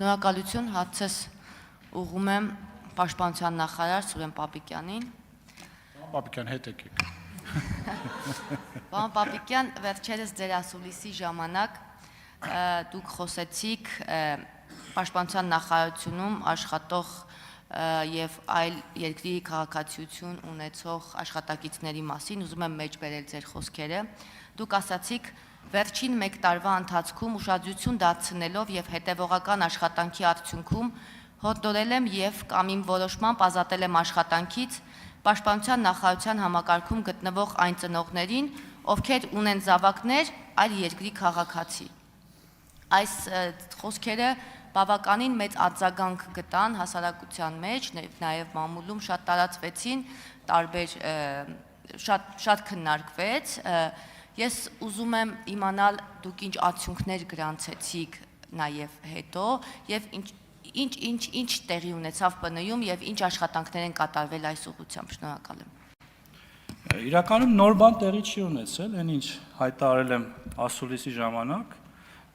Շնորհակալություն, հացես ուղղում եմ Պաշտպանության նախարար Սուրեն Պապիկյանին։ Պարոն Պապիկյան, հետ եկեք։ Պարոն Պապիկյան, վերջերս ձեր ասուլիսի ժամանակ դուք խոսեցիք Պաշտպանության նախարարությունում աշխատող եւ այլ երկրի քաղաքացիություն ունեցող աշխատակիցների մասին, ուզում եմ մեջ բերել ձեր խոսքերը։ Դուք ասացիք, վերջին 1 տարվա ընթացքում ուշադրություն դարձնելով եւ հետեւողական աշխատանքի արդյունքում հորդորել եմ եւ կամ իմ որոշմամբ ազատել եմ աշխատանքից Պաշտպանության նախարարության համակարգում գտնվող այն ծնողներին, ովքեր ունեն զավակներ այլ երկրի քաղաքացի։ Այս խոսքերը բավականին մեծ արձագանք գտան հասարակության մեջ, նաեւ մամուլում շատ տարածվեցին, տարբեր շատ քննարկվեց։ Ես ուզում եմ իմանալ դուք ինչ արդյունքներ գրանցեցիք նաև հետո եւ ինչ տեղի ունեցավ ՊՆ-ում եւ ինչ աշխատանքներ են կատարվել այս ուղղությամբ։ Շնորհակալ եմ։ Իրականում նոր բան տեղի չի ունեցել, այն ինչ հայտարարել եմ ասուլիսի ժամանակ,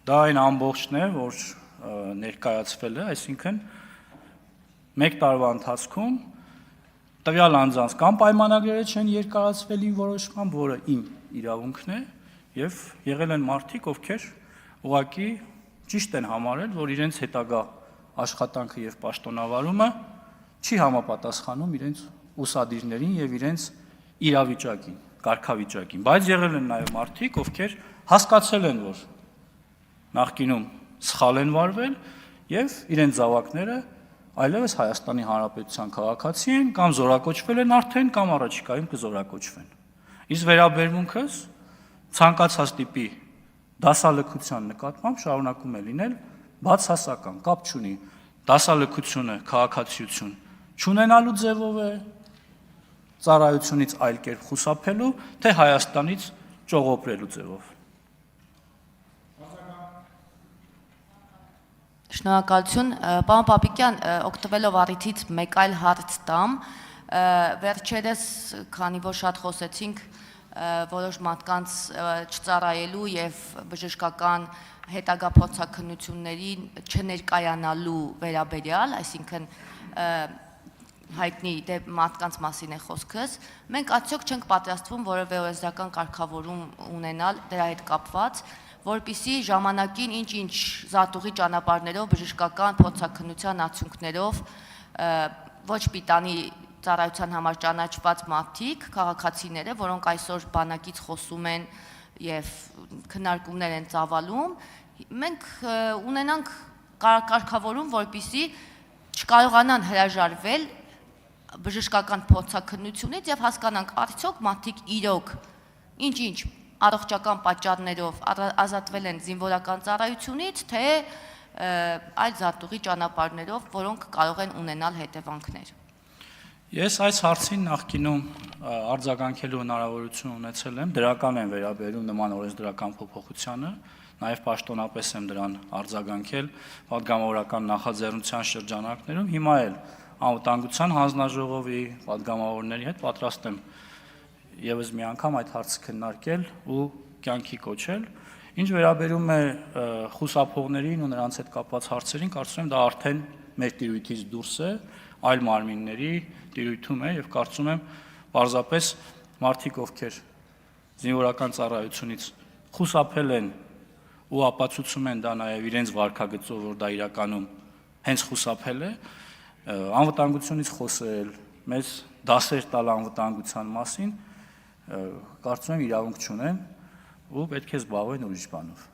դա այն ամբողջն է, որ ներկայացվել է, այսինքն 1 տարվա ընթացքում տվյալ անձանց կամ պայմանագրերը չեն երկարացվել իմ որոշմամբ, որը իմ իրավունքն է, եւ եղել են մարդիկ, ովքեր ուղղակի ճիշտ են համարել, որ իրենց հետագա աշխատանքը եւ պաշտոնավարումը չի համապատասխանում իրենց ուսադիրներին եւ իրենց իրավիճակին, կարգավիճակին, բայց եղել են նաեւ մարդիկ, ովքեր հասկացել են, որ նախկինում սխալ են վարվել եւ իրենց զավակները այլևս Հայաստանի Հանրապետության քաղաքացի են կամ զորակոչվել են արդեն կամ առաջիկայում կզորակոչվեն։ Իսկ վերաբերմունքս ցանկացած տիպի դասալքության նկատմամբ շարունակում է լինել բացասական, կապ չունի դասալքությունը քաղաքացիություն չունենալու ձևով է, ծառայությունից այլ կերպ խուսափելու, թե Հայաստանից ճողոպրելու ձևով։ Շնորհակալություն, պարոն Պապիկյան, օգտվելով առիթից մեկ այլ հարց տամ, վերջերս, քանի որ շատ խոսեցինք որոշ մարդկանց չծառայելու եւ բժշկական հետագա փորձաքննություններին չներկայանալու վերաբերյալ, այսինքն հայտնի մարդկանց մասին է խոսքս, մենք արդյոք չենք պատրաստվում որևէ օրենսդրական կարգավորում ունենալ դրա հետ կապված, որպիսի ժամանակին ինչ-ինչ զատուղի ճանապարհներով բժշկական փորձաքննության արդյունքներով ոչ պիտանի ծառայության համար ճանաչված մարդիկ, քաղաքացիները, որոնք այսօր բանակից խոսում են եւ քննարկումներ են ծավալում, մենք ունենանք կարգավորում, որպիսի չկարողանան հրաժարվել բժշկական փորձաքննությունից եւ հասկանանք արդյոք մարդիկ իրոք ինչ-ինչ առողջական պատճառներով ազատվել են զինվորական ծառայությունից, թե այլ զատուղի ճանապարհներով, որոնք կարող են ունենալ հետևանքներ։ Ես այս հարցին նախկինում արձագանքելու հնարավորություն ունեցել եմ, դրական եմ վերաբերում նման օրենսդրական փոփոխությանը, նաև պաշտոնապես եմ դրան արձագանքել պատգամավորական նախաձեռնության շրջանակներում, հիմա էլ անվտանգության հանձնաժողովի պատգամավորների հետ պատրաստ եմ եւս մի անգամ այդ հարցը քննարկել ու կյանքի կոչել։ Ինչ վերաբերում է խուսափողներին ու նրանց հետ կապված հարցերին, կարծում եմ դա արդեն մեր տիրույթից դուրս է, այլ մարմինների տիրույթում է եւ կարծում եմ պարզապես մարդիկ, ովքեր զինվորական ծառայությունից խուսափել են ու ապացուցում են դա նաեւ իրենց վարքագծով, որ դա իրականում հենց խուսափել է, անվտանգությունից խոսել, մեզ դասեր տալ անվտանգության մասին, կարծում եմ իրավունք չունեն ու պետք է զբաղվեն ուրիշ բանով։